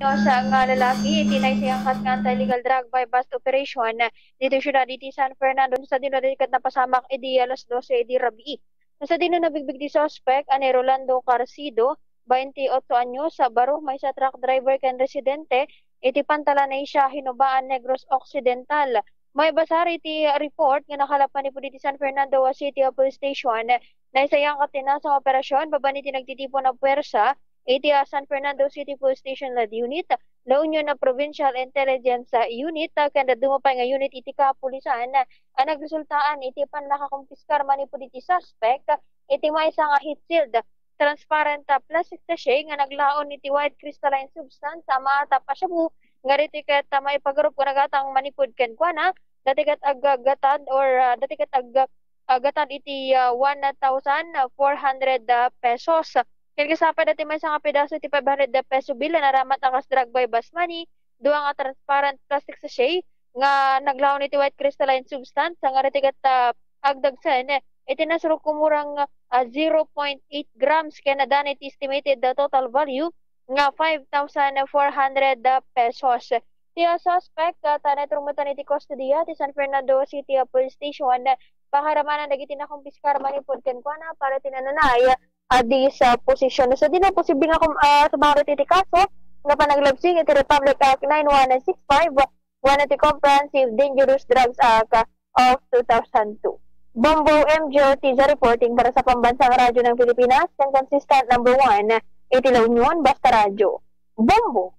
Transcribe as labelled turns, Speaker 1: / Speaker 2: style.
Speaker 1: anyos nga lalaki iti naisayangkat nga anti-illegal drug by bust operation dito syudad iti San Fernando sa dino dalikat na pasamak edi alas 12 edi rabii. Sa dino nabigbig di suspect ani Rolando Carcido, 28 anyos sa baro may sa truck driver ken residente iti Pantalanay siya Hinubaan Negros Occidental. May basar iti report nga nakalapan ni po diti San Fernando City Police Station na isayangkat na sa operasyon baban iti nagtitipon na puwersa iti San Fernando City Police Station Lead Unit, La Union na Provincial Intelligence Unit, kanda dumapay nga unit iti kapulisan, ang nagresultaan iti panlakakumpiskar manipo iti suspect, iti may isa nga heat sealed, transparent plastic sachet nga naglaon iti white crystalline substance, maata pa siya po, nga ritiket may pagarup ko nagatang manipod ken kuana, datikat aggatad or datikat aggatad iti 1,400 pesos. Kaya kasapa dati may isang pedaso iti 500 peso bill na naramat akas drug by bus money, duwa nga transparent plastic sachet nga naglaon iti white crystalline substance nga retikat agdagsen iti nasuro kumurang 0.8 grams kaya na dan iti estimated total value nga 5,400 pesos. Tiya suspect tanay trumutan iti kustodiya ti San Fernando City Police Station pakaramanan dagiti na kumpiskar manipod ken kuana para tinananay di sa posisyon. So, di na posible nga sumagot iti kaso nga panaglabsing iti Republic Act 91965 one iti Comprehensive Dangerous Drugs Act of 2002. Bombo MJ Tiza reporting para sa Pambansang Radyo ng Pilipinas, consistent number 1, iti La Union, Basta Radyo. Bombo!